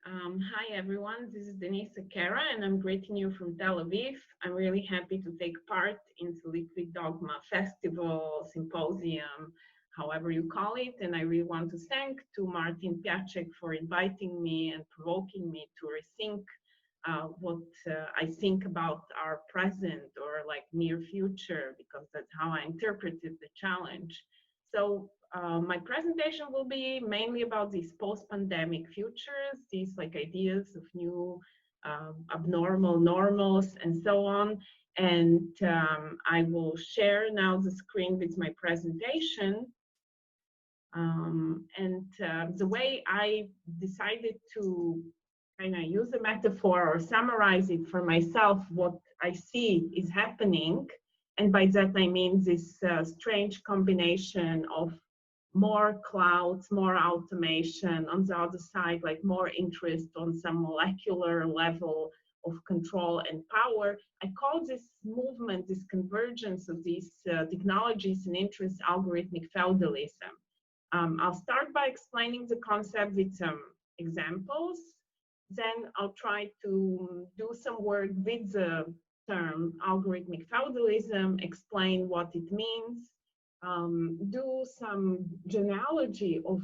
Hi everyone, this is Denisa Kera and I'm greeting you from Tel Aviv. I'm really happy to take part in the Liquid Dogma Festival, Symposium, however you call it, and I really want to thank to Martin Piacek for inviting me and provoking me to rethink what I think about our present or like near future, because that's how I interpreted the challenge. So my presentation will be mainly about these post-pandemic futures, these like ideas of new abnormal normals and so on. And I will share now the screen with my presentation. The way I decided to kind of use a metaphor or summarize it for myself, what I see is happening, and by that I mean this strange combination of more clouds, more automation, on the other side, like more interest on some molecular level of control and power. I call this movement, this convergence of these technologies and interests, algorithmic feudalism. I'll start by explaining the concept with some examples. Then I'll try to do some work with the term algorithmic feudalism, explain what it means, do some genealogy of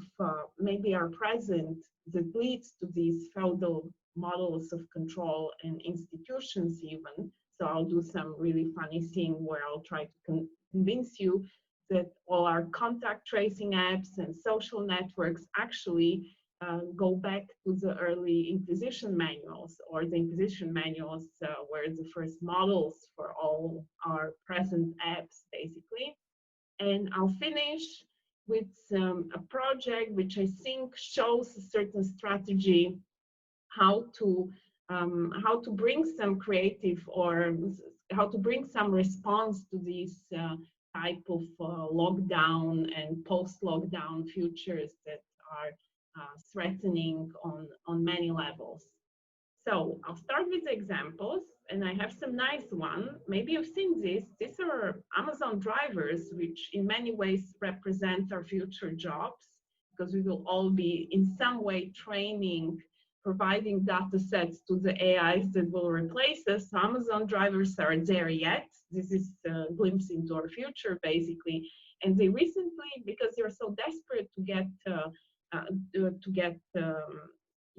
maybe our present that leads to these feudal models of control and institutions even. So I'll do some really funny thing where I'll try to convince you that all our contact tracing apps and social networks actually go back to the early Inquisition manuals, or the Inquisition manuals were the first models for all our present apps, basically. And I'll finish with a project which I think shows a certain strategy how to bring some creative, or how to bring some response to these type of lockdown and post-lockdown futures that are threatening on many levels. So I'll start with the examples, and I have some nice one. Maybe you've seen this. These are Amazon drivers, which in many ways represent our future jobs, because we will all be in some way training, providing data sets to the AIs that will replace us. So Amazon drivers are there yet. This is a glimpse into our future, basically. And they recently, because they're so desperate to get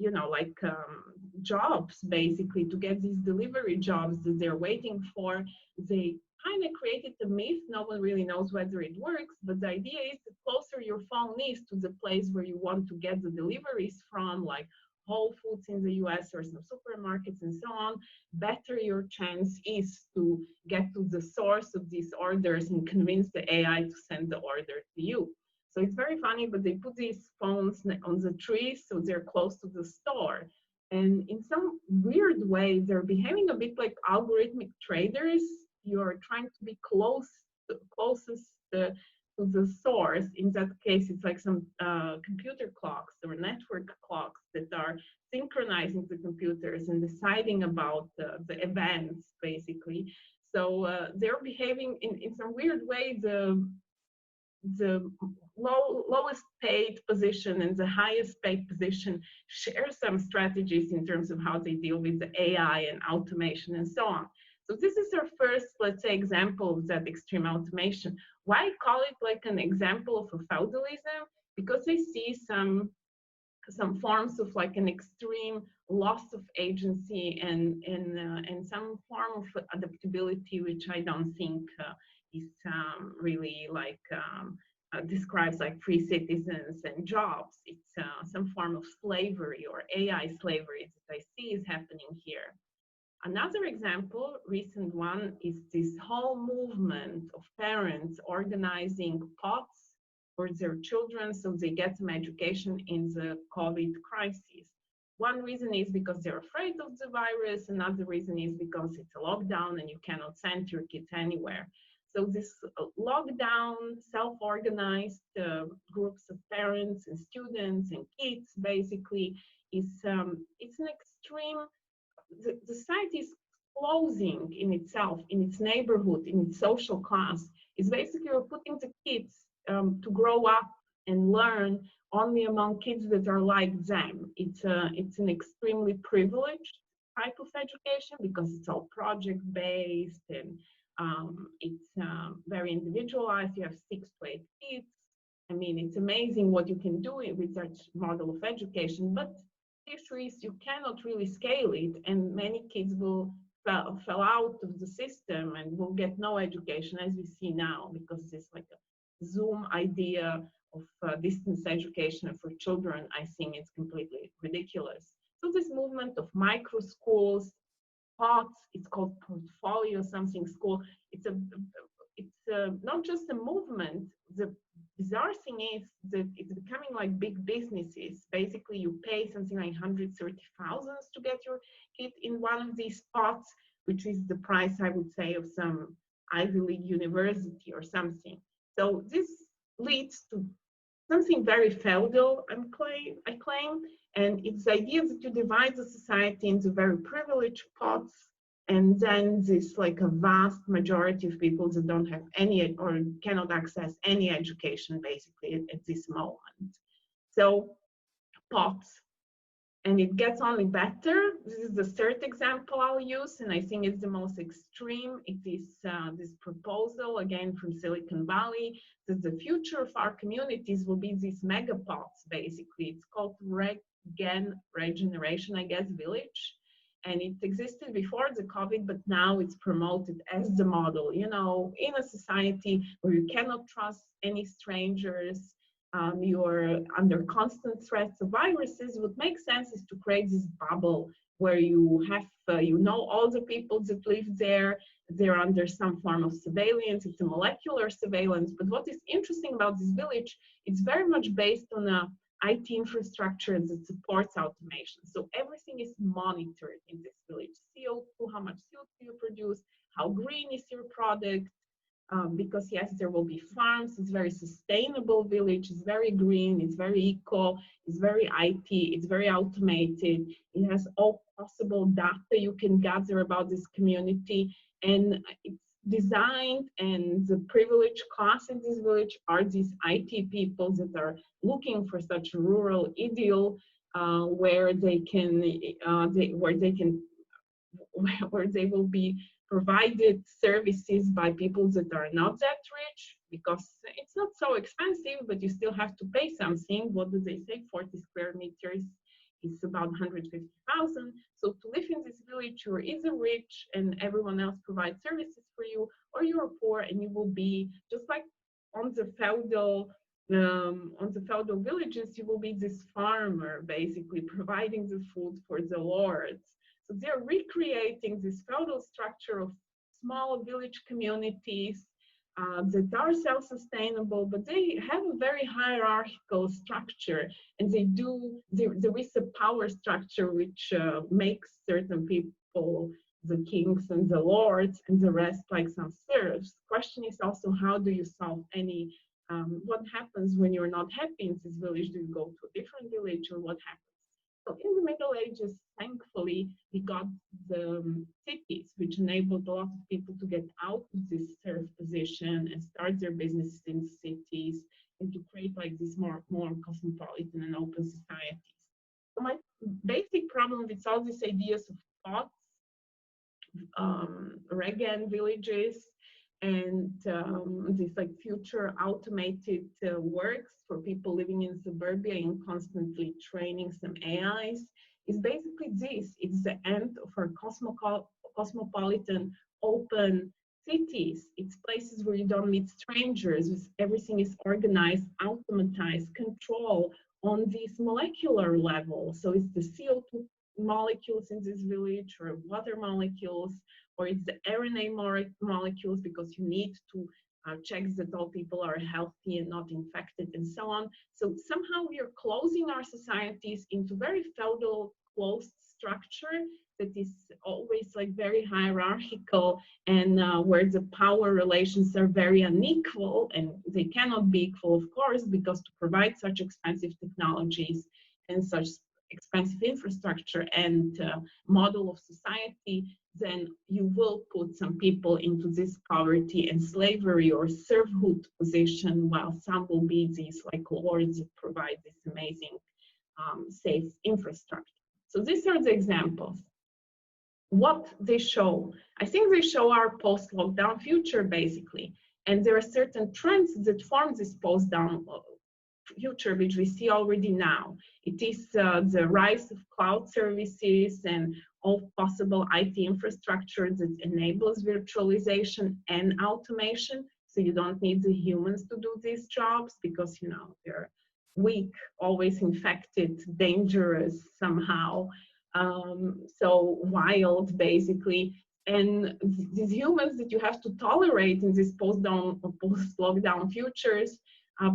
you know, like jobs, basically, to get these delivery jobs that they're waiting for, they kind of created a myth. No one really knows whether it works, but the idea is the closer your phone is to the place where you want to get the deliveries from, like Whole Foods in the US or some supermarkets and so on, better your chance is to get to the source of these orders and convince the AI to send the order to you. So it's very funny, but they put these phones on the trees, so they're close to the store. And in some weird way, they're behaving a bit like algorithmic traders. You're trying to be closest to the source. In that case, it's like some computer clocks or network clocks that are synchronizing the computers and deciding about the events, basically. So they're behaving in some weird way. The lowest paid position and the highest paid position share some strategies in terms of how they deal with the AI and automation and so on. So this is our first, let's say, example of that extreme automation. Why call it like an example of a feudalism? Because I see some forms of like an extreme loss of agency and some form of adaptability, which I don't think is really like describes like free citizens and jobs. It's some form of slavery or AI slavery that I see is happening here. Another example, recent one, is this whole movement of parents organizing pots for their children so they get some education in the COVID crisis. One reason is because they're afraid of the virus. Another reason is because it's a lockdown and you cannot send your kids anywhere. So this lockdown, self-organized groups of parents and students and kids, basically, is it's an extreme. The society is closing in itself, in its neighborhood, in its social class. It's basically we're putting the kids to grow up and learn only among kids that are like them. It's an extremely privileged type of education because it's all project based, and it's very individualized. You have 6 to 8 kids. I mean, it's amazing what you can do with such model of education, but the issue is you cannot really scale it, and many kids will fell out of the system and will get no education, as we see now, because it's like a Zoom idea of distance education for children. I think it's completely ridiculous. So this movement of micro schools, POTS, it's called portfolio something school. It's not just a movement. The bizarre thing is that it's becoming like big businesses. Basically, you pay something like 130,000 to get your kid in one of these spots, which is the price, I would say, of some Ivy League university or something. So this leads to something very feudal, I claim, and it's the idea that you divide the society into very privileged pots, and then this like a vast majority of people that don't have any or cannot access any education basically at this moment. So pots, and it gets only better. This is the third example I'll use, and I think it's the most extreme. It is this proposal, again from Silicon Valley, that the future of our communities will be these megapods, basically. It's called regeneration, I guess, village. And it existed before the COVID, but now it's promoted as the model, you know, in a society where you cannot trust any strangers, you're under constant threats of viruses. What makes sense is to create this bubble where you have, you know, all the people that live there, they're under some form of surveillance. It's a molecular surveillance. But what is interesting about this village, it's very much based on a IT infrastructure that supports automation. So everything is monitored in this village. CO2, how much CO2 you produce, how green is your product, because yes, there will be farms. It's very sustainable village. It's very green. It's very eco. It's very IT. It's very automated. It has all possible data you can gather about this community, and it's designed. And the privileged class in this village are these IT people that are looking for such a rural ideal where they will be provided services by people that are not that rich, because it's not so expensive, but you still have to pay something. What do they say? 40 square meters is about 150,000. So to live in this village, you're either rich and everyone else provides services for you, or you're poor and you will be just like on the feudal villages. You will be this farmer, basically providing the food for the lords. So they're recreating this feudal structure of small village communities that are self-sustainable, but they have a very hierarchical structure, and there is a power structure which makes certain people the kings and the lords, and the rest like some serfs. Question is also, how do you solve any, what happens when you're not happy in this village? Do you go to a different village, or what happens? So in the Middle Ages, thankfully, we got the cities, which enabled a lot of people to get out of this serf position and start their businesses in cities, and to create like these more cosmopolitan and open societies. So my basic problem with all these ideas of thoughts, regen villages, and these like future automated works for people living in suburbia and constantly training some AIs, is basically this. It's the end of our cosmopolitan open cities. It's places where you don't meet strangers. Everything is organized, automatized, control on this molecular level. So it's the CO2 molecules in this village, or water molecules, or it's the RNA molecules, because you need to check that all people are healthy and not infected, and so on. So somehow we are closing our societies into very feudal closed structure that is always like very hierarchical, and where the power relations are very unequal, and they cannot be equal, of course, because to provide such expensive technologies and such expensive infrastructure and model of society, then you will put some people into this poverty and slavery or serfhood position, while some will be these like lords that provide this amazing safe infrastructure. So these are the examples. What they show, I think they show our post-lockdown future basically. And there are certain trends that form this post-down future, which we see already now. It is the rise of cloud services and all possible IT infrastructure that enables virtualization and automation. So you don't need the humans to do these jobs because, you know, they're weak, always infected, dangerous somehow. So wild, basically. And these humans that you have to tolerate in these post-lockdown futures,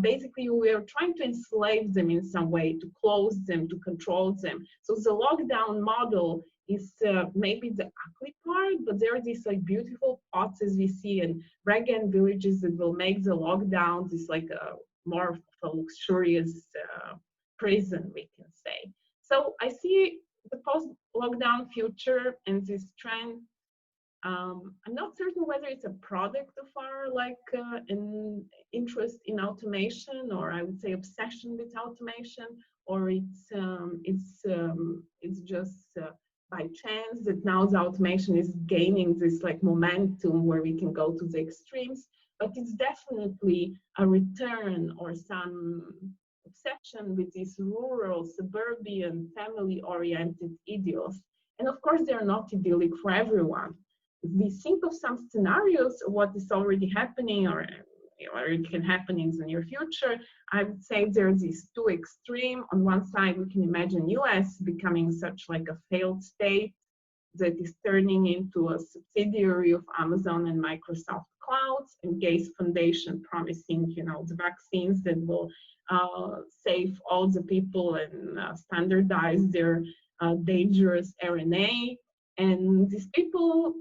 basically we are trying to enslave them in some way, to close them, to control them. So the lockdown model is maybe the ugly part, but there are these like beautiful pots as we see in Reagan villages that will make the lockdown this like a more of a luxurious prison, we can say. So I see the post-lockdown future and this trend. I'm not certain whether it's a product of our like an interest in automation, or I would say obsession with automation, or it's just by chance that now the automation is gaining this like momentum where we can go to the extremes. But it's definitely a return or some obsession with these rural, suburban, family-oriented ideals. And of course, they're not idyllic for everyone. If we think of some scenarios of what is already happening or it can happen in the near future, I would say there are these two extreme. On one side, we can imagine US becoming such like a failed state that is turning into a subsidiary of Amazon and Microsoft clouds, and Gates Foundation promising, you know, the vaccines that will save all the people and standardize their dangerous RNA. And these people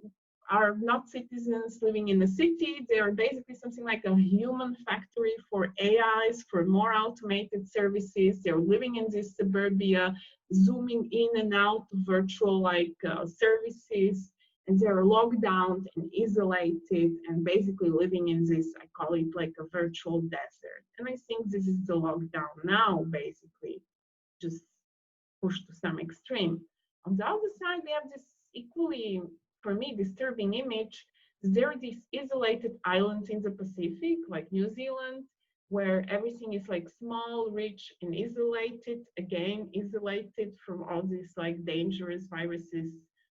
are not citizens living in a city. They are basically something like a human factory for AIs, for more automated services. They're living in this suburbia, zooming in and out of virtual like services, and they're locked down and isolated and basically living in this, I call it like a virtual desert. And I think this is the lockdown now, basically, just pushed to some extreme. On the other side, we have this equally, for me, disturbing image. There are these isolated islands in the Pacific, like New Zealand, where everything is like small, rich, and isolated, again, isolated from all these like dangerous viruses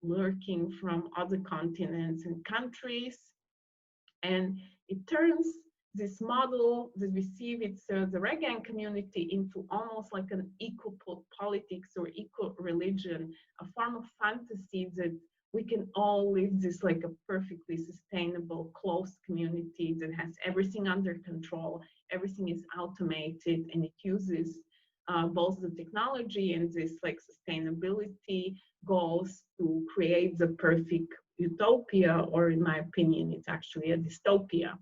lurking from other continents and countries. And it turns this model that we see with the Reagan community into almost like an equal politics or equal religion, a form of fantasy that we can all live this like a perfectly sustainable, closed community that has everything under control, everything is automated, and it uses both the technology and this like sustainability goals to create the perfect utopia, or in my opinion, it's actually a dystopia.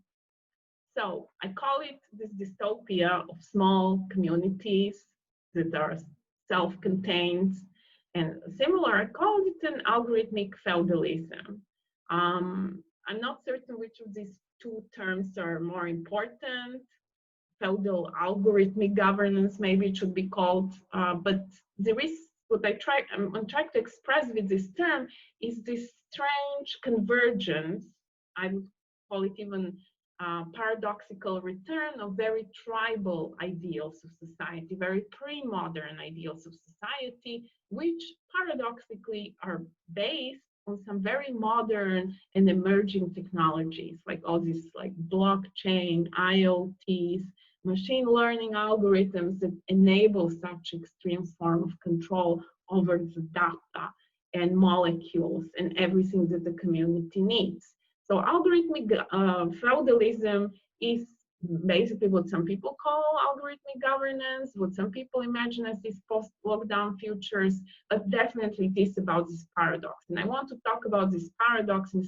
So I call it this dystopia of small communities that are self-contained. And similar, I called it an algorithmic feudalism. I'm not certain which of these two terms are more important. Feudal algorithmic governance, maybe it should be called, but there is what I'm trying to express with this term is this strange convergence, I would call it even paradoxical return of very tribal ideals of society, very pre-modern ideals of society, which paradoxically are based on some very modern and emerging technologies, like all these like blockchain, IoTs, machine learning algorithms that enable such extreme form of control over the data and molecules and everything that the community needs. So algorithmic feudalism is basically what some people call algorithmic governance, what some people imagine as these post-lockdown futures, but definitely it is about this paradox. And I want to talk about this paradox and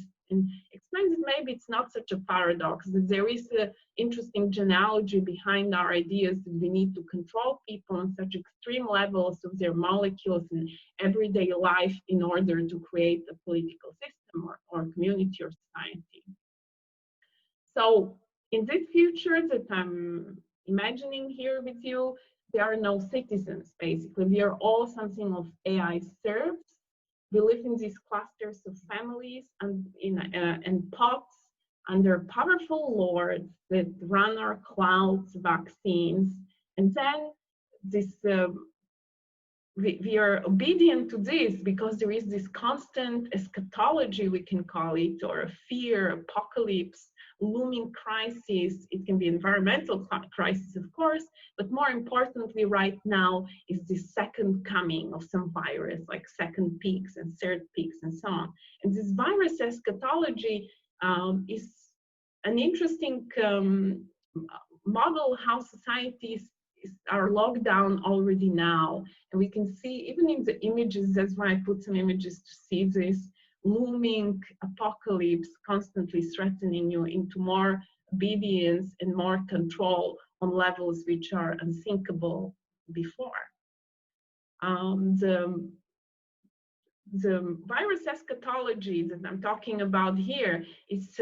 explain that maybe it's not such a paradox, that there is an interesting genealogy behind our ideas that we need to control people on such extreme levels of their molecules and everyday life in order to create a political system. or community or society. So in this future that I'm imagining here with you, there are no citizens, basically. We are all something of AI serfs. We live in these clusters of families and pods under powerful lords that run our clouds, vaccines, and then this we are obedient to this because there is this constant eschatology, we can call it, or a fear, apocalypse, looming crisis. It can be environmental crisis, of course, but more importantly right now is the second coming of some virus, like second peaks and third peaks and so on. And this virus eschatology is an interesting model how societies are locked down already now. And we can see even in the images, that's why I put some images to see this looming apocalypse constantly threatening you into more obedience and more control on levels which are unthinkable before. The virus eschatology that I'm talking about here is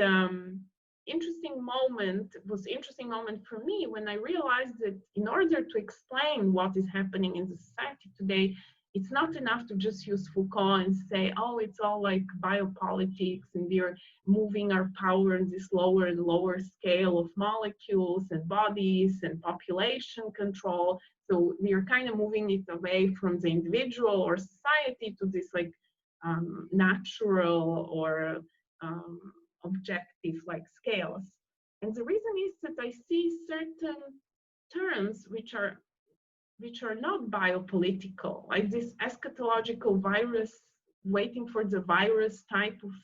interesting moment, was interesting moment for me when I realized that in order to explain what is happening in the society today, it's not enough to just use Foucault and say, oh, it's all like biopolitics and we're moving our power in this lower and lower scale of molecules and bodies and population control. So we are kind of moving it away from the individual or society to this like natural or objective like scales. And the reason is that I see certain terms which are not biopolitical, like this eschatological virus, waiting for the virus type of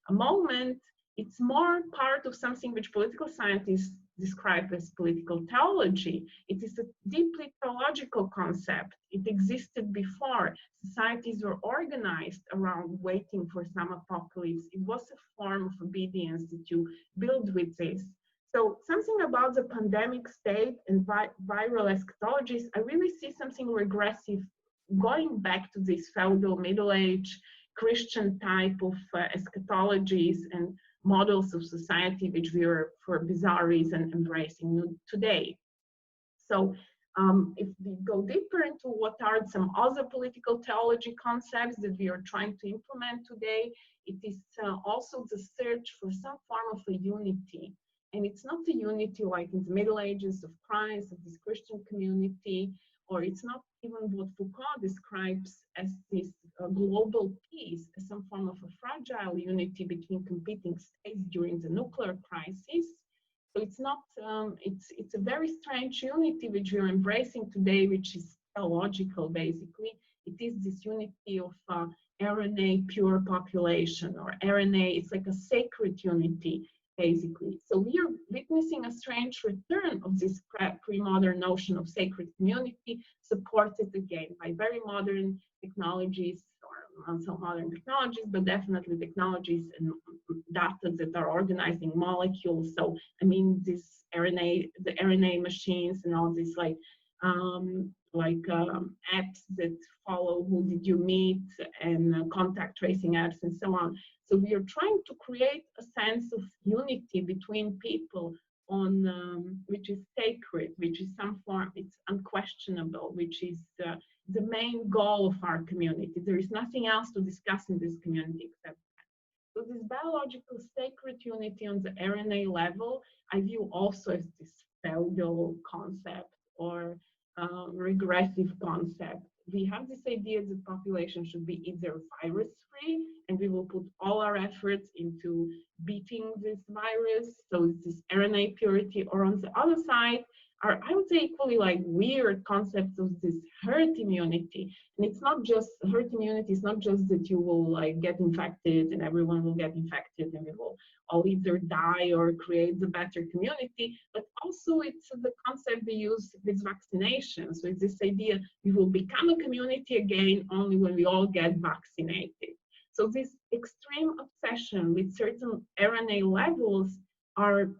a moment. It's more part of something which political scientists describe as political theology. It is a deeply theological concept. It existed before. Societies were organized around waiting for some apocalypse. It was a form of obedience that you build with this. So something about the pandemic state and viral eschatologies, I really see something regressive, going back to this feudal Middle Age Christian type of eschatologies and models of society which we are for bizarre reason embracing today. So if we go deeper into what are some other political theology concepts that we are trying to implement today, it is also the search for some form of a unity. And it's not a unity like in the Middle Ages of Christ, of this Christian community, or it's not even what Foucault describes as this global peace, as some form of a fragile unity between competing states during the nuclear crisis. So it's not, it's a very strange unity which we're embracing today, which is theological basically. It is this unity of RNA pure population, or RNA, it's like a sacred unity basically. So we are witnessing a strange return of this pre-modern notion of sacred community, supported again by very modern technologies, or not so modern technologies, but definitely technologies and data that are organizing molecules. So I mean, this RNA, the RNA machines and all these apps that follow who did you meet, and contact tracing apps and so on. So we are trying to create a sense of unity between people on which is sacred, which is some form, it's unquestionable, which is the main goal of our community. There is nothing else to discuss in this community except that. So this biological sacred unity on the RNA level, I view also as this feudal concept or regressive concept. We have this idea that population should be either virus-free, and we will put all our efforts into beating this virus, so this RNA purity, or on the other side, are, I would say, equally like weird concepts of this herd immunity. And it's not just, herd immunity is not just that you will like get infected and everyone will get infected and we will all either die or create the better community, but also it's the concept we use with vaccination. So it's this idea we will become a community again only when we all get vaccinated. So this extreme obsession with certain RNA levels are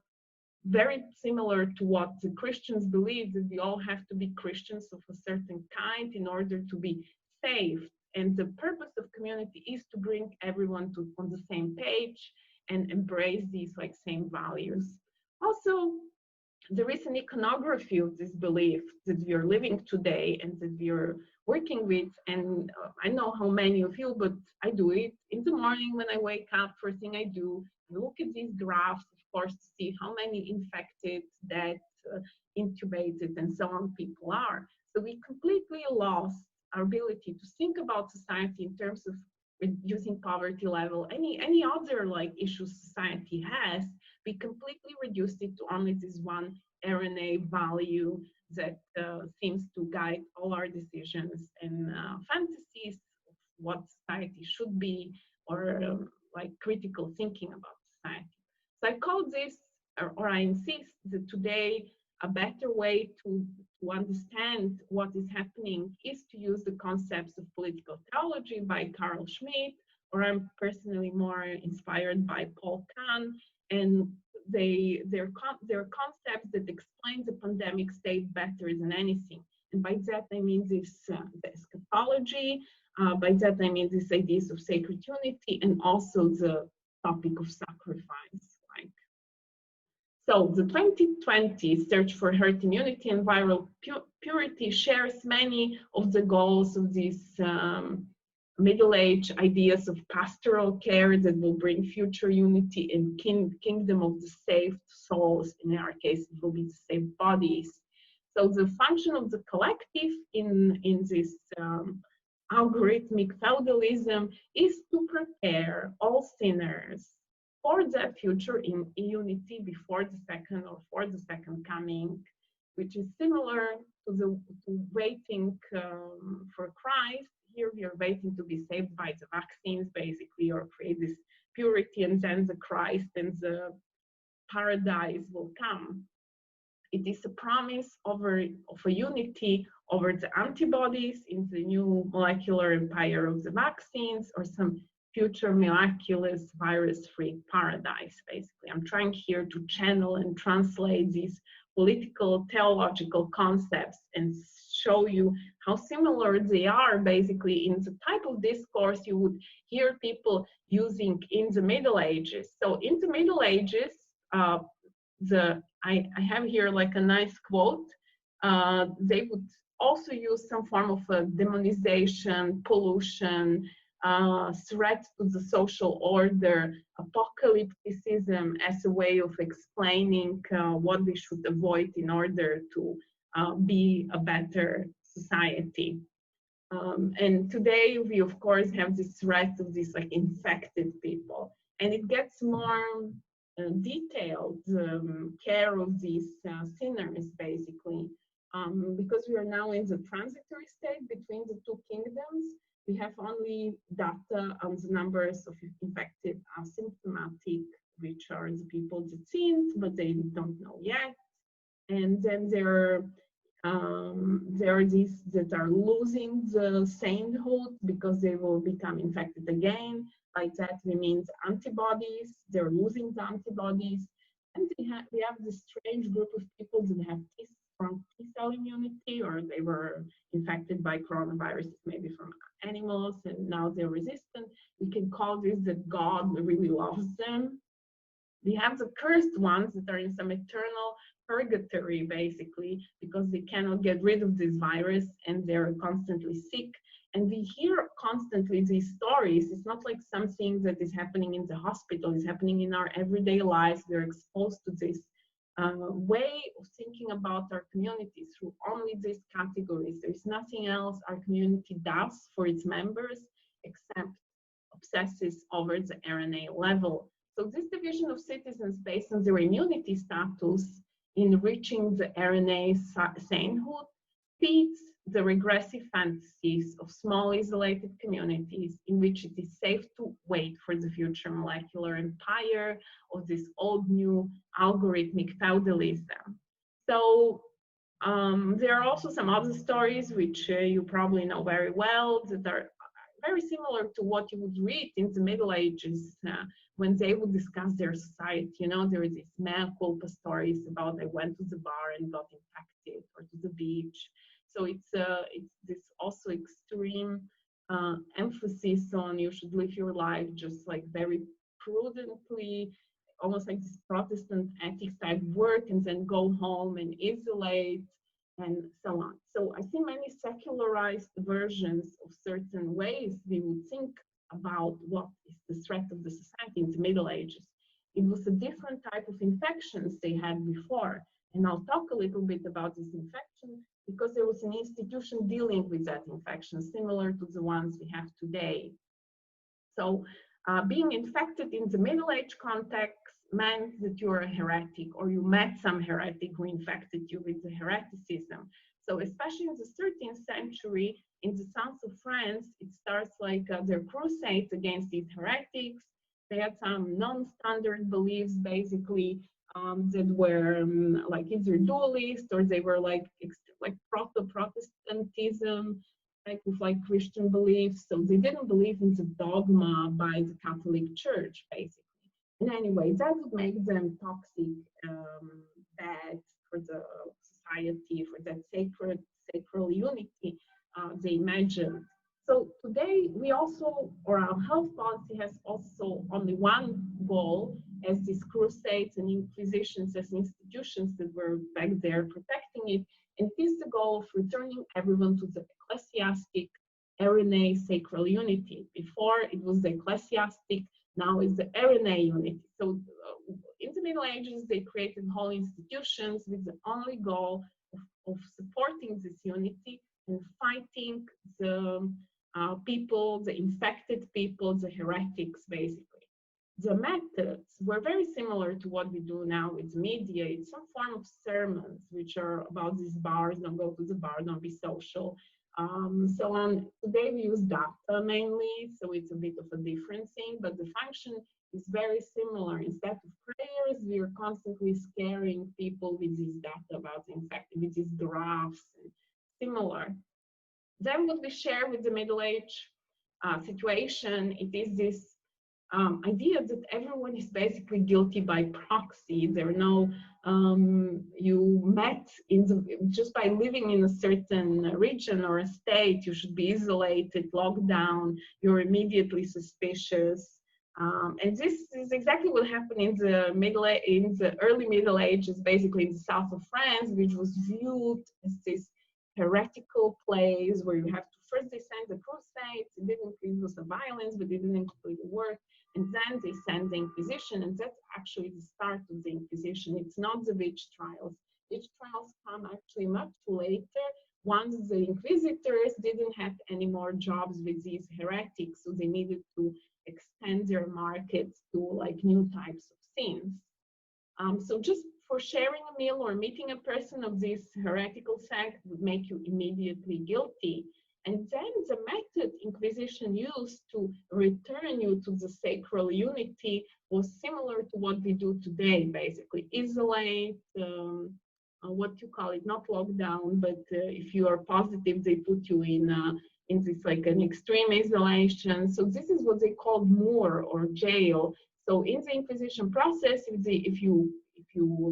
very similar to what the Christians believe, that we all have to be Christians of a certain kind in order to be saved. And the purpose of community is to bring everyone on the same page and embrace these like same values. Also, there is an iconography of this belief that we are living today and that we are working with. And I know how many of you, but I do it in the morning when I wake up. First thing I do, I look at these graphs, of course, to see how many infected, dead, intubated, and so on people are. So we completely lost our ability to think about society in terms of reducing poverty level, any other like issues society has. We completely reduced it to only this one RNA value that seems to guide all our decisions and fantasies of what society should be, or like critical thinking about society. So I call this, or I insist that today a better way to understand what is happening is to use the concepts of political theology by Carl Schmitt, or I'm personally more inspired by Paul Kahn, and their concepts that explain the pandemic state better than anything. And by that I mean this the eschatology, by that I mean these ideas of sacred unity, and also the topic of sacrifice. So the 2020 Search for Herd Immunity and Viral Purity shares many of the goals of these middle-age ideas of pastoral care that will bring future unity and kingdom of the saved souls. In our case, it will be the saved bodies. So the function of the collective in this algorithmic feudalism is to prepare all sinners for that future in unity before the second, or for the second coming, which is similar to waiting for Christ. Here we are waiting to be saved by the vaccines, basically, or create this purity, and then the Christ and the paradise will come. It is a promise of a unity over the antibodies in the new molecular empire of the vaccines, or some future miraculous virus-free paradise, basically. I'm trying here to channel and translate these political, theological concepts and show you how similar they are, basically, in the type of discourse you would hear people using in the Middle Ages. So in the Middle Ages, I have here like a nice quote. They would also use some form of a demonization, pollution, threat to the social order, apocalypticism as a way of explaining what we should avoid in order to be a better society. And today we of course have this threat of these like infected people, and it gets more detailed care of these sinners, basically, because we are now in the transitory state between the two kingdoms. We have only data on the numbers of infected asymptomatic, which are the people that sinned, but they don't know yet. And then there are these that are losing the sainthood because they will become infected again. By that we mean the antibodies, they're losing the antibodies. And we have this strange group of people that have strong T-cell immunity, or they were infected by coronaviruses, maybe from animals, and now they're resistant. We can call this that God really loves them. We have the cursed ones that are in some eternal purgatory, basically, because they cannot get rid of this virus and they're constantly sick. And we hear constantly these stories. It's not like something that is happening in the hospital, it's happening in our everyday lives. We're exposed to this way of thinking about our community through only these categories. There's nothing else our community does for its members except obsesses over the RNA level. So this division of citizens based on their immunity status in reaching the RNA sainthood feeds the regressive fantasies of small isolated communities in which it is safe to wait for the future molecular empire of this old new algorithmic feudalism. So there are also some other stories which you probably know very well that are very similar to what you would read in the Middle Ages when they would discuss their society. You know, there is these mea culpa stories about they went to the bar and got infected, or to the beach. So it's this also extreme emphasis on you should live your life just like very prudently, almost like this Protestant ethics type work, and then go home and isolate and so on. So I see many secularized versions of certain ways we would think about what is the threat of the society in the Middle Ages. It was a different type of infections they had before. And I'll talk a little bit about this infection because there was an institution dealing with that infection, similar to the ones we have today. So being infected in the Middle Age context meant that you're a heretic, or you met some heretic who infected you with the hereticism. So especially in the 13th century, in the south of France, it starts like their crusades against these heretics. They had some non-standard beliefs, basically, that were like either dualist, or they were like proto-Protestantism, like with like Christian beliefs. So they didn't believe in the dogma by the Catholic Church, basically. And anyway, that would make them toxic, bad for the society, for that sacral unity they imagined. So today we also, or our health policy has also only one goal, as these crusades and inquisitions as institutions that were back there protecting it, and it is the goal of returning everyone to the ecclesiastic RNA sacral unity. Before it was the ecclesiastic, now it's the RNA unity. So in the Middle Ages, they created whole institutions with the only goal of supporting this unity and fighting the people, the infected people, the heretics, basically. The methods were very similar to what we do now with media. It's some form of sermons, which are about these bars, don't go to the bar, don't be social, so on. Today we use data mainly, so it's a bit of a different thing, but the function is very similar. Instead of prayers, we are constantly scaring people with this data about the infected, with these graphs, and similar. Then what we share with the Middle Age situation, it is this idea that everyone is basically guilty by proxy. There are no, you met in just by living in a certain region or a state, you should be isolated, locked down, you're immediately suspicious. And this is exactly what happened in the early Middle Ages, basically in the south of France, which was viewed as this heretical place where you have to first they send the crusades. It didn't include the violence, but it didn't include the work. And then they send the Inquisition, and that's actually the start of the Inquisition. It's not the witch trials. Witch trials come actually much later, once the inquisitors didn't have any more jobs with these heretics, so they needed to extend their markets to like new types of sins. So just for sharing a meal or meeting a person of this heretical sect would make you immediately guilty. And then the method Inquisition used to return you to the sacral unity was similar to what we do today, basically. Isolate, what you call it, not lockdown, but if you are positive, they put you in this like an extreme isolation. So this is what they called moor or jail. So in the Inquisition process, if you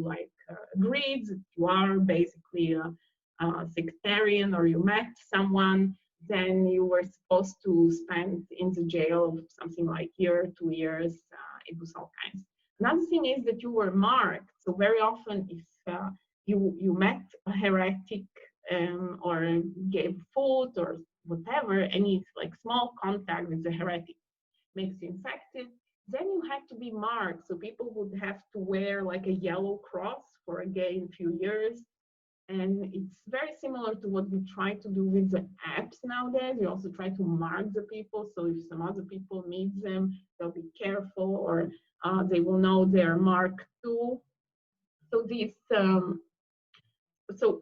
like agreed that you are basically a sectarian or you met someone, then you were supposed to spend in the jail something like a year, 2 years. It was all kinds. Another thing is that you were marked. So very often, if you met a heretic or gave food or whatever, any like small contact with the heretic makes you infected, then you had to be marked. So people would have to wear like a yellow cross for again a few years. And it's very similar to what we try to do with the apps nowadays. We also try to mark the people. So if some other people meet them, they'll be careful, or they will know they're marked too. So these, so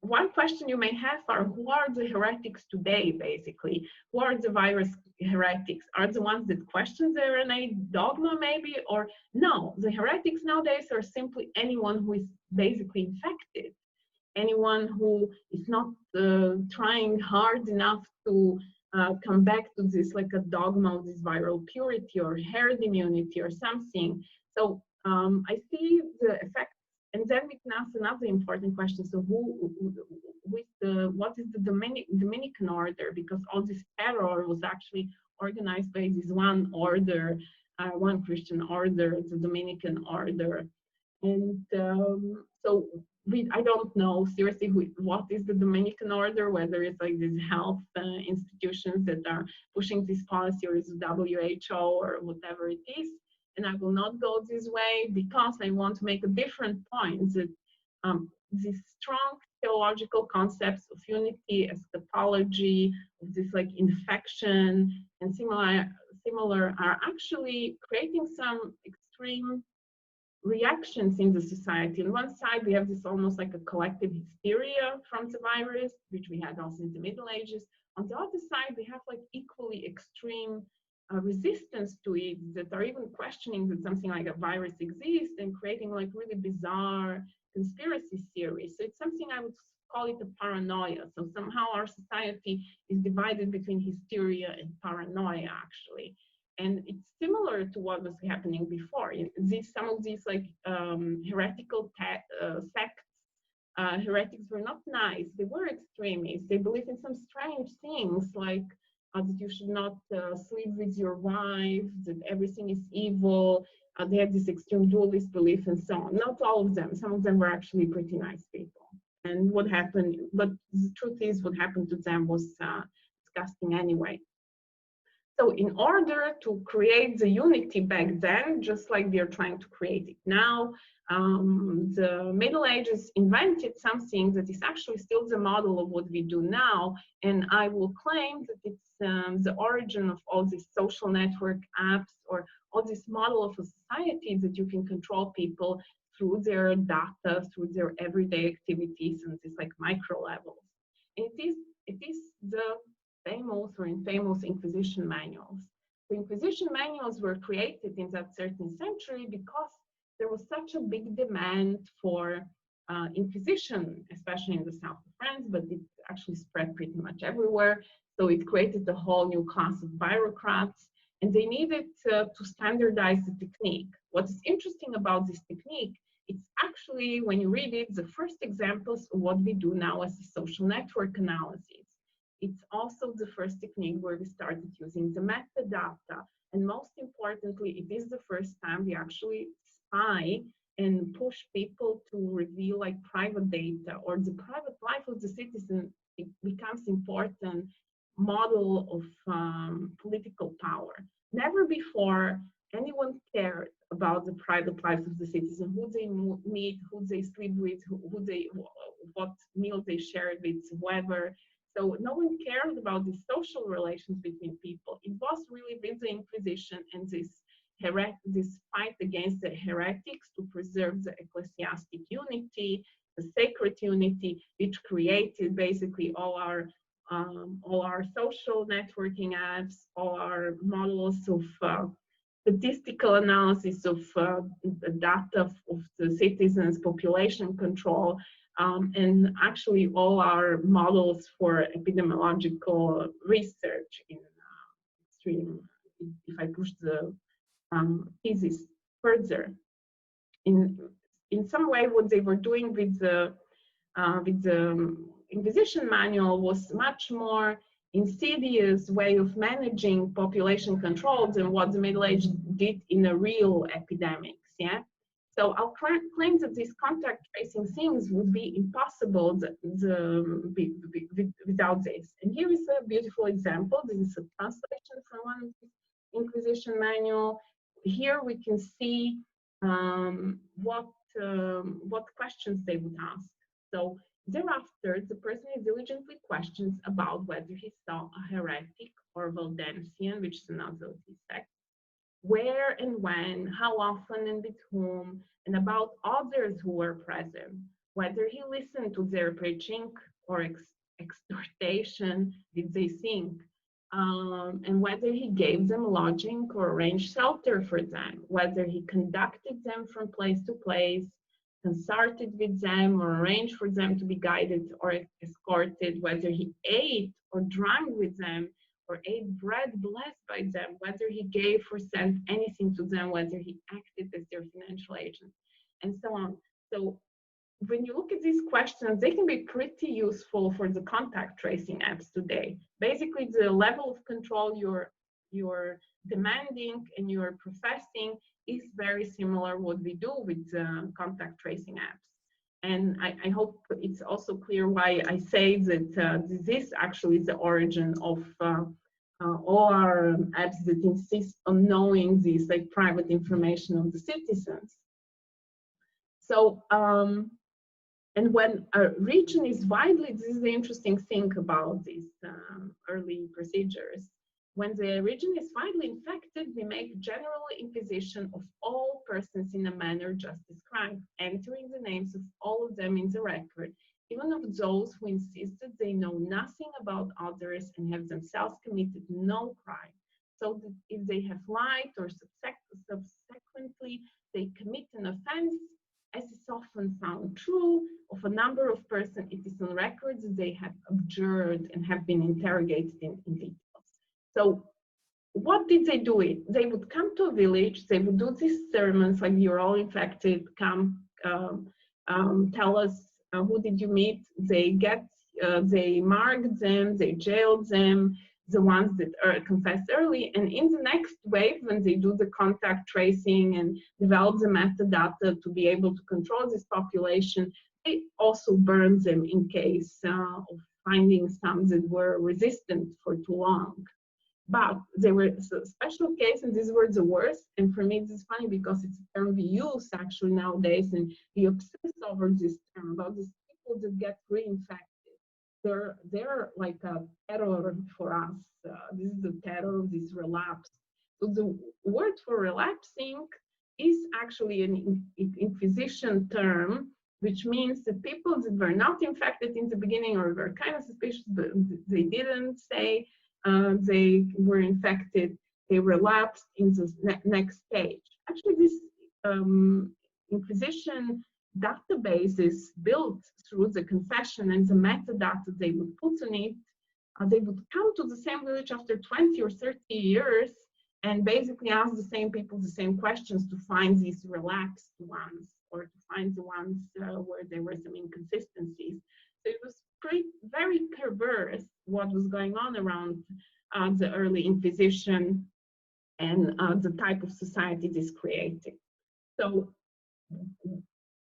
one question you may have are, who are the heretics today, basically? Who are the virus heretics? Are the ones that question the RNA dogma, maybe? Or no, the heretics nowadays are simply anyone who is basically infected. Anyone who is not trying hard enough to come back to this like a dogma of this viral purity or herd immunity or something. So I see the effects And then we can ask another important question. So what is the Dominican order? Because all this terror was actually organized by this one order, one Christian order, the Dominican order. And so I don't know seriously what is the Dominican order, whether it's like these health institutions that are pushing this policy, or is WHO or whatever it is. And I will not go this way because I want to make a different point that these strong theological concepts of unity, eschatology, of this like infection and similar are actually creating some extreme reactions in the society. On one side, we have this almost like a collective hysteria from the virus, which we had also in the Middle Ages. On the other side, we have like equally extreme resistance to it, that are even questioning that something like a virus exists and creating like really bizarre conspiracy theories. So it's something I would call it a paranoia. So somehow our society is divided between hysteria and paranoia, actually. And it's similar to what was happening before. Some of these like heretical sects, heretics were not nice. They were extremists. They believed in some strange things, like that you should not sleep with your wife, that everything is evil. They had this extreme dualist belief and so on. Not all of them. Some of them were actually pretty nice people. And what happened, but the truth is what happened to them was disgusting anyway. So in order to create the unity back then, just like we are trying to create it now, the Middle Ages invented something that is actually still the model of what we do now. And I will claim that it's the origin of all these social network apps, or all this model of a society that you can control people through their data, through their everyday activities, and these like micro levels. And it is the famous or infamous Inquisition manuals. The Inquisition manuals were created in that 13th century because there was such a big demand for Inquisition, especially in the south of France, but it actually spread pretty much everywhere. So it created a whole new class of bureaucrats, and they needed to standardize the technique. What is interesting about this technique, it's actually, when you read it, the first examples of what we do now as a social network analysis. It's also the first technique where we started using the metadata. And most importantly, it is the first time we actually spy and push people to reveal like private data, or the private life of the citizen. It becomes important model of political power. Never before anyone cared about the private lives of the citizen, who they meet, who they sleep with, what meal they shared with whoever. So no one cared about the social relations between people. It was really with the Inquisition and this fight against the heretics to preserve the ecclesiastic unity, the sacred unity, which created basically all our social networking apps, all our models of statistical analysis of the data of the citizens, population control, and actually all our models for epidemiological research in extreme, if I push the thesis further. In some way, what they were doing with the Inquisition manual was much more insidious way of managing population control than what the Middle Age did in a real epidemics. Yeah. So I'll claim that these contact tracing things would be impossible without this. And here is a beautiful example. This is a translation from one of the Inquisition manual. Here we can see what questions they would ask. So thereafter, the person is diligently questions about whether he saw a heretic or Waldensian, which is another of these sects, where and when, how often and with whom, and about others who were present, whether he listened to their preaching or exhortation, did they think, and whether he gave them lodging or arranged shelter for them, whether he conducted them from place to place, consulted with them or arranged for them to be guided or escorted, whether he ate or drank with them or ate bread blessed by them, whether he gave or sent anything to them, whether he acted as their financial agent, and so on. So when you look at these questions, they can be pretty useful for the contact tracing apps today. Basically, the level of control you're demanding and you're professing is very similar what we do with contact tracing apps. And I hope it's also clear why I say that this actually is the origin of all our apps that insist on knowing this like private information of the citizens. So, and when a region is widely, this is the interesting thing about these early procedures. When the region is widely infected, we make general inquisition of all persons in a manner just described, entering the names of all of them in the record, even of those who insist that they know nothing about others and have themselves committed no crime. So that if they have lied or subsequently they commit an offense, as is often found true, of a number of persons, it is on record that they have abjured and have been interrogated in details. So what did they do it? They would come to a village, they would do these sermons like you're all infected, come tell us who did you meet. They marked them, they jailed them, the ones that confessed early, and in the next wave, when they do the contact tracing and develop the metadata to be able to control this population, they also burn them in case of finding some that were resistant for too long. But there were special cases, and these were the worst. And for me, this is funny because it's a term we use actually nowadays, and we obsess over this term about these people that get reinfected. They're like a terror for us. This is the terror of this relapse. So the word for relapsing is actually an inquisition term, which means the people that were not infected in the beginning or were kind of suspicious, but they didn't say they were infected, they relapsed in the next stage. Actually, this inquisition database is built through the confession and the metadata they would put on it. They would come to the same village after 20 or 30 years and basically ask the same people the same questions to find these relapsed ones or to find the ones where there were some inconsistencies. So it was very perverse what was going on around the early Inquisition and the type of society this created. So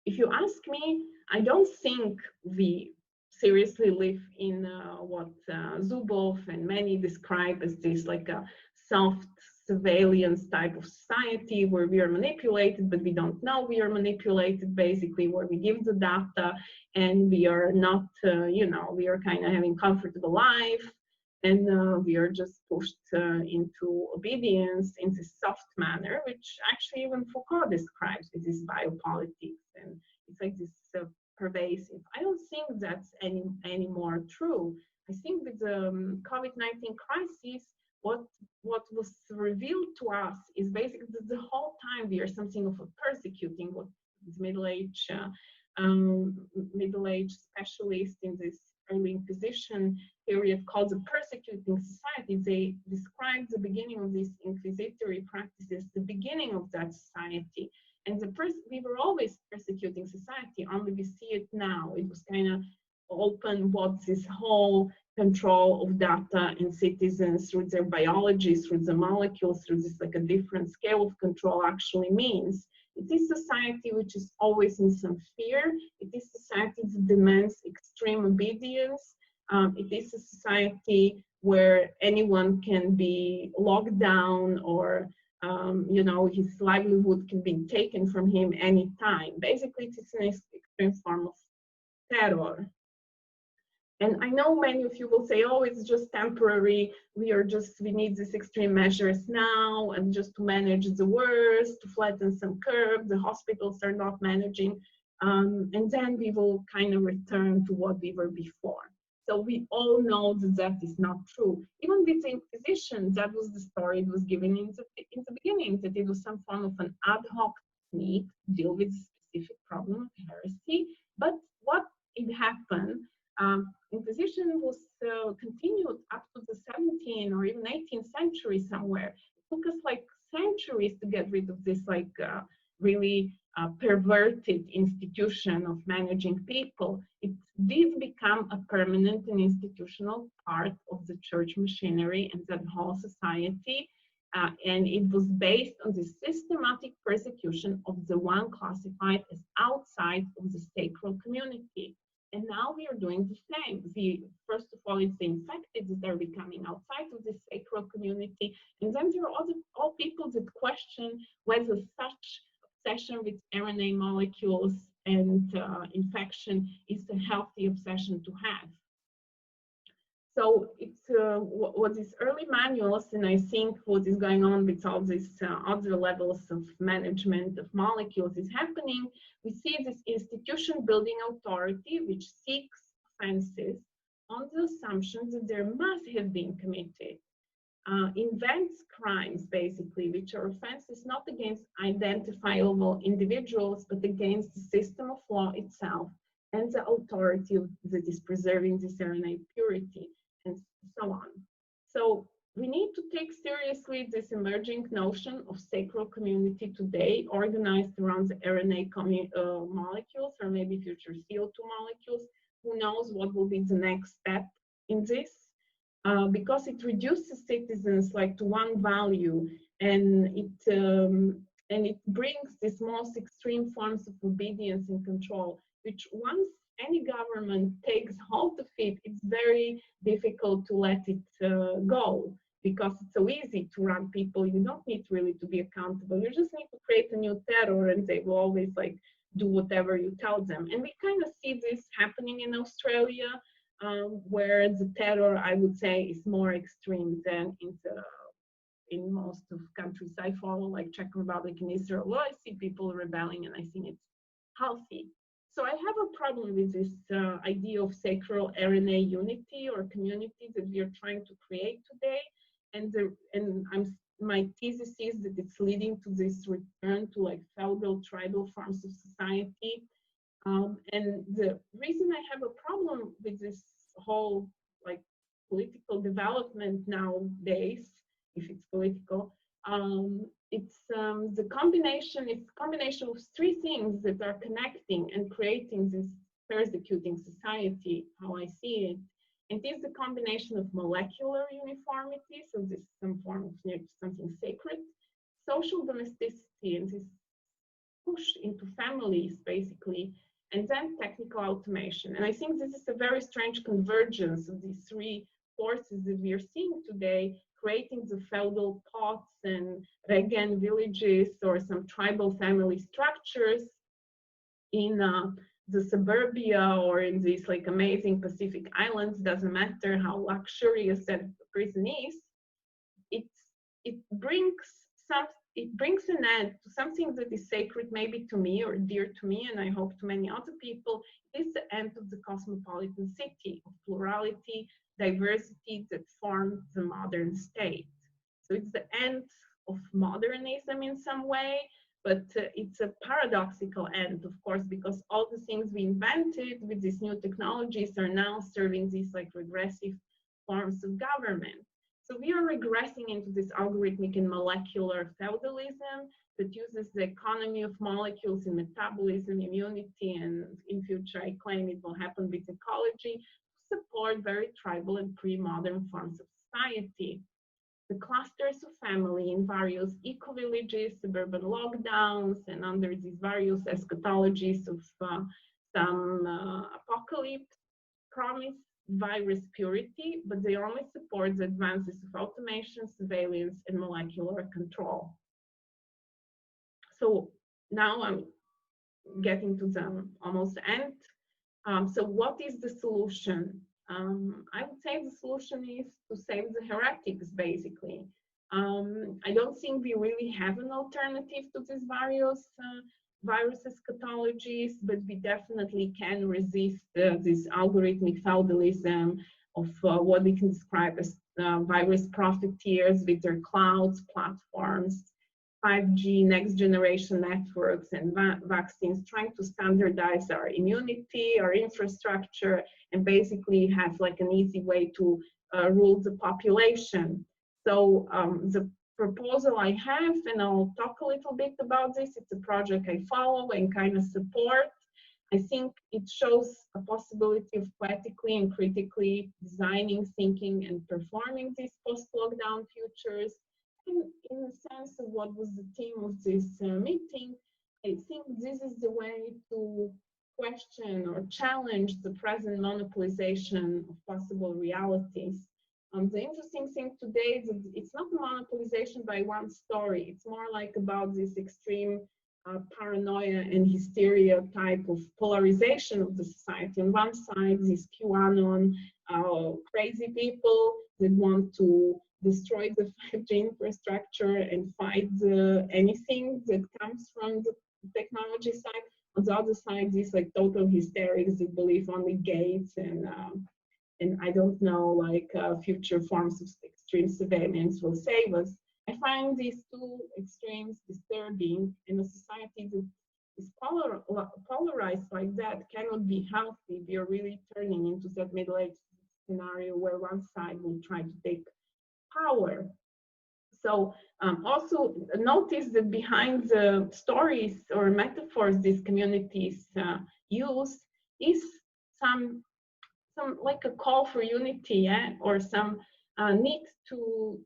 if you ask me, I don't think we seriously live in what Zuboff and many describe as this like a soft surveillance type of society where we are manipulated, but we don't know we are manipulated, basically, where we give the data and we are not, we are kind of having comfortable life and we are just pushed into obedience in this soft manner, which actually even Foucault describes with this biopolitics, and it's like this pervasive. I don't think that's any more true. I think with the COVID-19 crisis, what was revealed to us is basically that the whole time we are something of a persecuting, what middle-aged specialists in this early Inquisition period called the persecuting society. They described the beginning of these inquisitory practices, the beginning of that society. And we were always persecuting society, only we see it now. It was kind of open what this whole control of data and citizens through their biology, through the molecules, through this like a different scale of control actually means. It is society which is always in some fear. It is society that demands extreme obedience. It is a society where anyone can be locked down or his livelihood can be taken from him anytime. Basically, it is an extreme form of terror. And I know many of you will say, oh, it's just temporary. We need these extreme measures now and just to manage the worst, to flatten some curves. The hospitals are not managing. And then we will kind of return to what we were before. So we all know that that is not true. Even with the Inquisition, that was the story it was given in the beginning, that it was some form of an ad hoc technique to deal with a specific problem of heresy. But what it happened, Inquisition was continued up to the 17th or even 18th century somewhere. It took us like centuries to get rid of this really perverted institution of managing people, it did become a permanent and institutional part of the church machinery and the whole society. And it was based on the systematic persecution of the one classified as outside of the sacral community. And now we are doing the same. First of all, it's the infected that are becoming outside of the sacral community. And then there are all people that question whether such obsession with RNA molecules and infection is a healthy obsession to have. So it's what these early manuals, and I think what is going on with all these other levels of management of molecules is happening. We see this institution building authority which seeks offenses on the assumption that there must have been committed. Invents crimes, basically, which are offenses not against identifiable individuals, but against the system of law itself and the authority that is preserving this RNA purity, and so on. So we need to take seriously this emerging notion of sacral community today, organized around the RNA molecules, or maybe future CO2 molecules. Who knows what will be the next step in this? Because it reduces citizens like to one value, and it brings these most extreme forms of obedience and control, which once any government takes hold of it, it's very difficult to let it go, because it's so easy to run people. You don't need really to be accountable. You just need to create a new terror, and they will always like do whatever you tell them. And we kind of see this happening in Australia, where the terror, I would say, is more extreme than in most of countries I follow, like Czech Republic and Israel. Well, I see people rebelling, and I think it's healthy. So I have a problem with this idea of sacral RNA unity or community that we are trying to create today. My thesis is that it's leading to this return to like feudal tribal forms of society. And the reason I have a problem with this whole like political development nowadays, if it's political, it's a combination of three things that are connecting and creating this persecuting society, how I see it. And it is the combination of molecular uniformity, so this is some form of something sacred, social domesticity, and this push into families, basically, and then technical automation. And I think this is a very strange convergence of these three forces that we are seeing today, creating the feudal pots and regen villages or some tribal family structures in the suburbia or in these like amazing Pacific islands. Doesn't matter how luxurious that prison is. It brings an end to something that is sacred maybe to me or dear to me, and I hope to many other people. It is the end of the cosmopolitan city of plurality, diversity that formed the modern state. So it's the end of modernism in some way, but it's a paradoxical end, of course, because all the things we invented with these new technologies are now serving these like regressive forms of government. So we are regressing into this algorithmic and molecular feudalism that uses the economy of molecules in metabolism, immunity, and in future I claim it will happen with ecology, to support very tribal and pre-modern forms of society. The clusters of family in various eco-villages, suburban lockdowns, and under these various eschatologies of some apocalypse promise virus purity, but they only support the advances of automation, surveillance, and molecular control. So now I'm getting to the almost end. So what is the solution? I would say the solution is to save the heretics, basically. I don't think we really have an alternative to these various virus eschatologies, but we definitely can resist this algorithmic feudalism of what we can describe as virus profiteers with their clouds, platforms, 5G, next generation networks, and vaccines, trying to standardize our immunity, our infrastructure, and basically have like an easy way to rule the population. So the proposal I have, and I'll talk a little bit about this. It's a project I follow and kind of support. I think it shows a possibility of poetically and critically designing, thinking, and performing these post-lockdown futures. And in the sense of what was the theme of this meeting, I think this is the way to question or challenge the present monopolization of possible realities. The interesting thing today is that it's not a monopolization by one story. It's more like about this extreme paranoia and hysteria type of polarization of the society. On one side, these QAnon crazy people that want to destroy the 5G infrastructure and fight anything that comes from the technology side. On the other side, these like total hysterics that believe only gates and I don't know, like future forms of extreme surveillance will save us. I find these two extremes disturbing in a society that is polarized like that cannot be healthy. We are really turning into that middle-aged scenario where one side will try to take power. So also notice that behind the stories or metaphors these communities use is some like a call for unity, yeah? Or some need to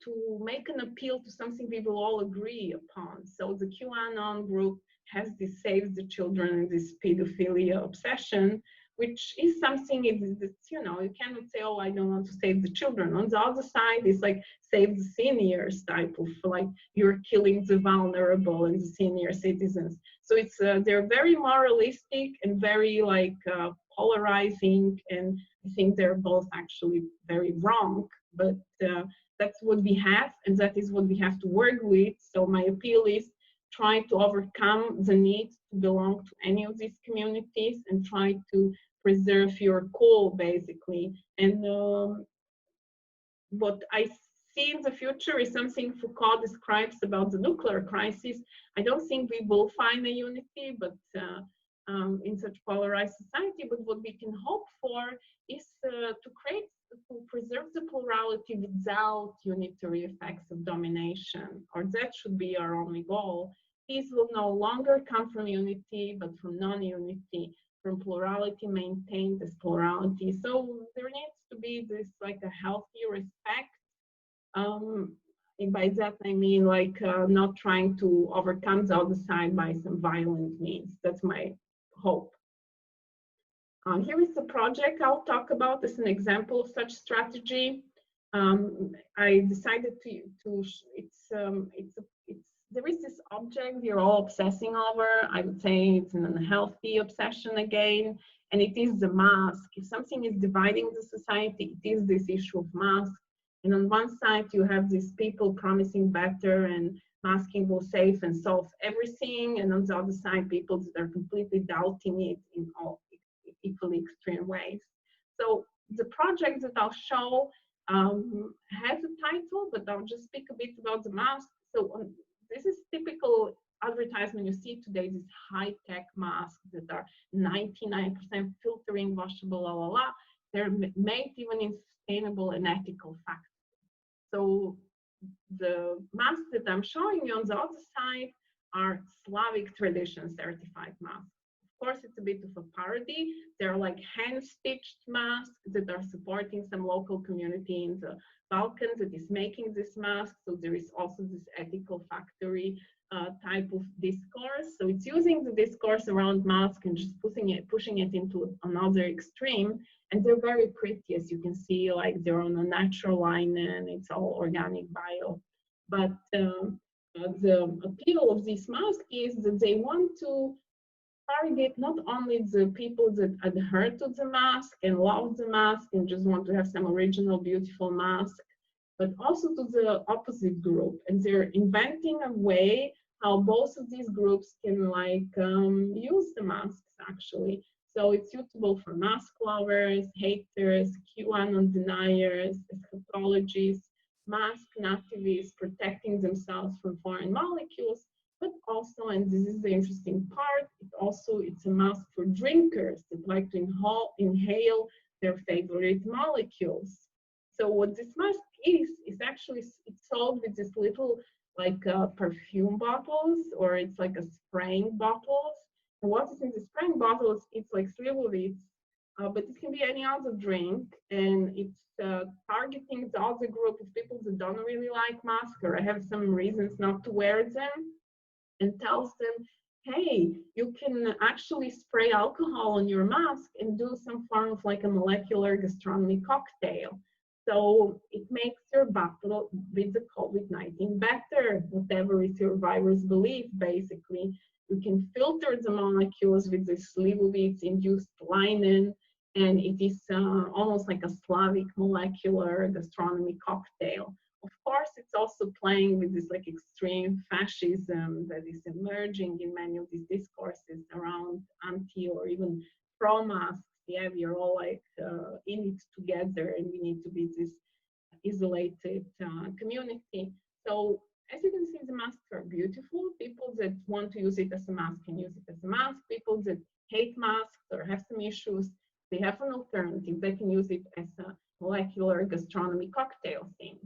make an appeal to something we will all agree upon. So the QAnon group has this save the children and this pedophilia obsession, which is something that's, you know, you cannot say, oh, I don't want to save the children. On the other side, it's like save the seniors type of like you're killing the vulnerable and the senior citizens. So it's they're very moralistic and very like polarizing, and I think they're both actually very wrong, but that's what we have, and that is what we have to work with. So my appeal is try to overcome the need to belong to any of these communities and try to preserve your core, basically. And what I see in the future is something Foucault describes about the nuclear crisis. I don't think we will find a unity, but in such polarized society, but what we can hope for is to preserve the plurality without unitary effects of domination, or that should be our only goal. Peace will no longer come from unity, but from non-unity, from plurality maintained as plurality. So there needs to be this like a healthy respect. And by that I mean like not trying to overcome the other side by some violent means. That's my hope. Here is the project I'll talk about as an example of such strategy. I decided there is this object we're all obsessing over. I would say it's an unhealthy obsession again, and it is the mask. If something is dividing the society, it is this issue of mask. And on one side, you have these people promising better and masking will save and solve everything. And on the other side, people that are completely doubting it in all equally extreme ways. So the project that I'll show has a title, but I'll just speak a bit about the mask. So this is typical advertisement you see today, these high-tech masks that are 99% filtering, washable, la la la. They're made even in sustainable and ethical factors. So the masks that I'm showing you on the other side are Slavic tradition certified masks. Of course, it's a bit of a parody. They're like hand-stitched masks that are supporting some local community in the Balkans that is making this mask. So there is also this ethical factory type of discourse. So it's using the discourse around mask and just pushing it into another extreme. And they're very pretty, as you can see, like they're on a natural line and it's all organic bio. But the appeal of this mask is that they want to target not only the people that adhere to the mask and love the mask and just want to have some original, beautiful mask, but also to the opposite group. And they're inventing a way how both of these groups can like use the masks actually. So it's suitable for mask lovers, haters, QAnon deniers, eschatologists, mask nativists protecting themselves from foreign molecules, but also, and this is the interesting part, it's a mask for drinkers that like to inhale their favorite molecules. So what this mask is actually, it's sold with this little like perfume bottles, or it's like a spraying bottles. And what is in the spraying bottles? It's like slivovitz, but it can be any other drink, and it's targeting the other group of people that don't really like masks or have some reasons not to wear them, and tells them, hey, you can actually spray alcohol on your mask and do some form of like a molecular gastronomy cocktail. So it makes your battle with the COVID-19 better, whatever is your virus belief, basically. You can filter the molecules with this Leibovitz-induced linen, and it is almost like a Slavic molecular gastronomy cocktail. Of course, it's also playing with this like extreme fascism that is emerging in many of these discourses around anti or even pro-masks. Yeah, we are all like in it together, and we need to be this isolated community. So as you can see, the masks are beautiful. People that want to use it as a mask can use it as a mask. People that hate masks or have some issues, they have an alternative. They can use it as a molecular gastronomy cocktail thing.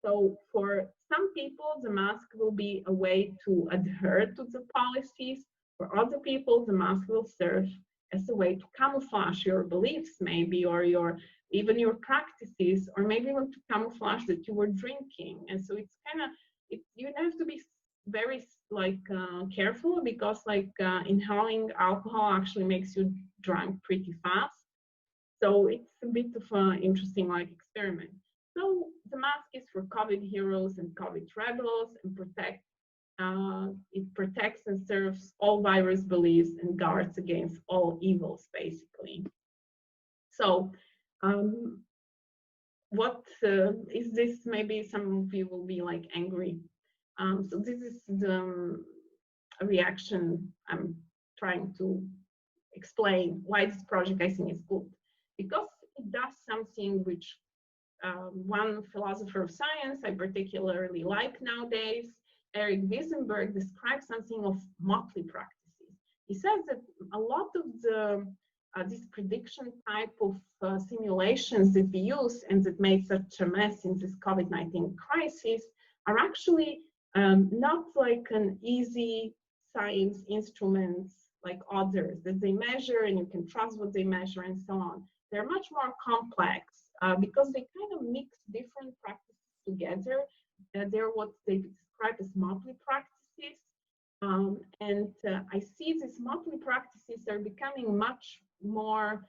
So for some people, the mask will be a way to adhere to the policies. For other people, the mask will serve as a way to camouflage your beliefs, maybe, or even your practices, or maybe even to camouflage that you were drinking. And so it's kind of, you have to be very like careful, because like inhaling alcohol actually makes you drunk pretty fast. So it's a bit of an interesting like experiment. So the mask is for COVID heroes and COVID rebels, and it protects and serves all virus beliefs and guards against all evils, basically. So what is this? Maybe some of you will be like angry. So this is the reaction I'm trying to explain why this project I think is good. Because it does something which one philosopher of science I particularly like nowadays, Eric Weizenbaum, describes something of Motley Practices. He says that a lot of the this prediction type of simulations that we use and that make such a mess in this COVID-19 crisis are actually not like an easy science instruments like others that they measure and you can trust what they measure and so on. They're much more complex because they kind of mix different practices together. They're what they describe as Motley Practices. And I see these Motley Practices are becoming much more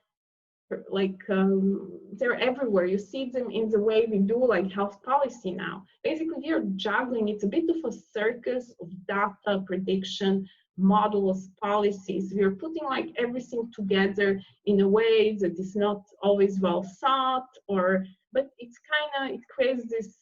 like they're everywhere. You see them in the way we do like health policy now. Basically, we are juggling. It's a bit of a circus of data, prediction, models, policies. We are putting like everything together in a way that is not always well thought, but it's kind of, it creates this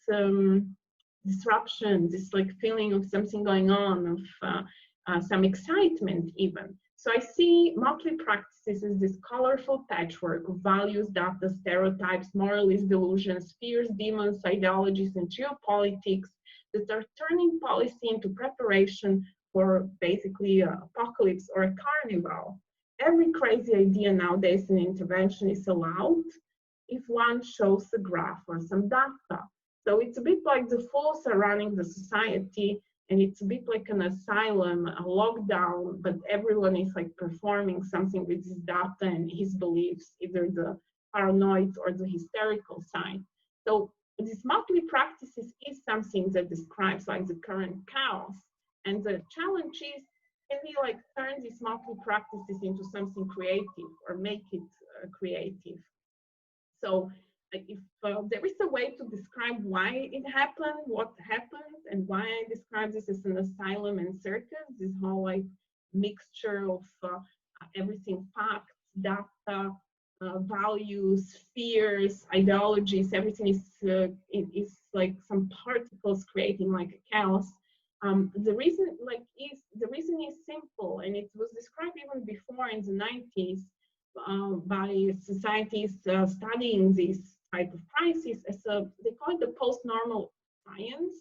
disruption, this like feeling of something going on, of some excitement even. So I see Motley Practices as this colorful patchwork of values, data, stereotypes, moralist delusions, fears, demons, ideologies, and geopolitics that are turning policy into preparation for basically an apocalypse or a carnival. Every crazy idea nowadays in intervention is allowed if one shows a graph or some data. So it's a bit like the fools are running the society, and it's a bit like an asylum, a lockdown, but everyone is like performing something with his data and his beliefs, either the paranoid or the hysterical side. So this Motley Practices is something that describes like the current chaos. And the challenge is, can we like turn these Motley Practices into something creative or make it creative? So if there is a way to describe why it happened, what happened, and why I describe this as an asylum and circus, this whole like mixture of everything, facts, data, values, fears, ideologies, everything is like some particles creating like a chaos. The reason is simple, and it was described even before in the 90s by societies studying this type of crisis as they call it the post-normal science,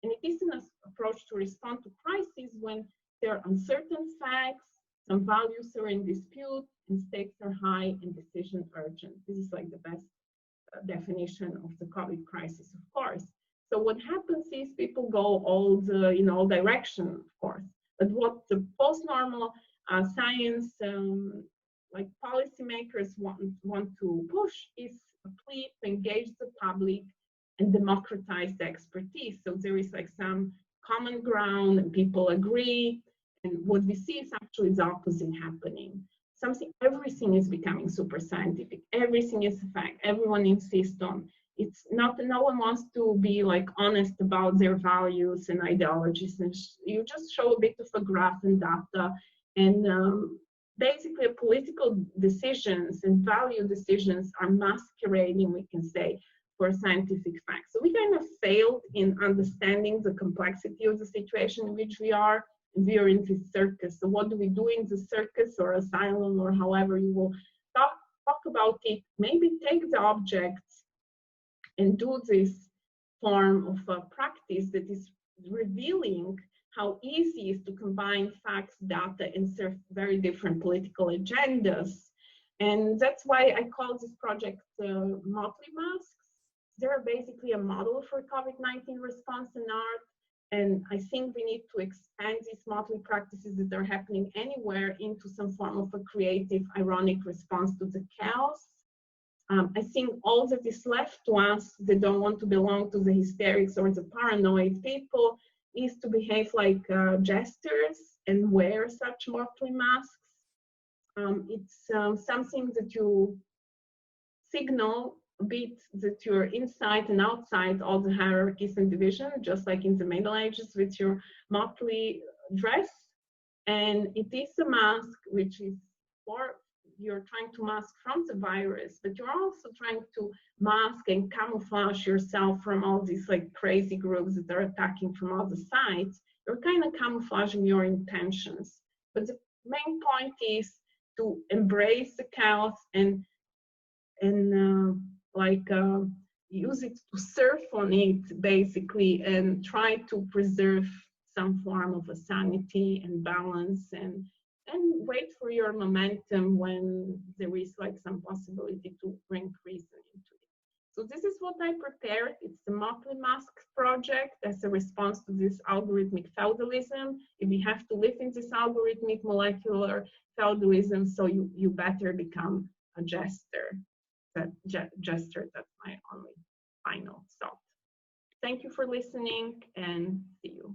and it is an approach to respond to crises when there are uncertain facts, some values are in dispute, and stakes are high and decisions urgent. This is like the best definition of the COVID crisis, of course. So what happens is people go all the, all direction, of course. But what the post-normal science, like policymakers want to push is a plea to engage the public and democratize the expertise. So there is like some common ground and people agree. And what we see is actually the opposite happening. Everything is becoming super scientific. Everything is a fact. Everyone insists on. It's not, no one wants to be like honest about their values and ideologies. And you just show a bit of a graph and data. And basically political decisions and value decisions are masquerading, we can say, for scientific facts. So we kind of failed in understanding the complexity of the situation in which we are. We are in this circus. So what do we do in the circus or asylum or however you will talk about it? Maybe take the objects and do this form of practice that is revealing how easy it is to combine facts, data, and serve very different political agendas. And that's why I call this project Motley Masks. They're basically a model for COVID-19 response in art. And I think we need to expand these motley practices that are happening anywhere into some form of a creative, ironic response to the chaos. I think all that is left to us that don't want to belong to the hysterics or the paranoid people is to behave like jesters and wear such motley masks. It's something that you signal a bit that you're inside and outside all the hierarchies and division, just like in the Middle Ages with your motley dress. And it is a mask which is for, you're trying to mask from the virus, but you're also trying to mask and camouflage yourself from all these like crazy groups that are attacking from all the sides. You're kind of camouflaging your intentions. But the main point is to embrace the chaos and use it to surf on it basically, and try to preserve some form of a sanity and balance, and wait for your momentum when there is like some possibility to bring reason into it. So this is what I prepared. It's the Motley Mask project as a response to this algorithmic feudalism. If we have to live in this algorithmic molecular feudalism, so you better become a jester. That's my only final thought. Thank you for listening, and see you.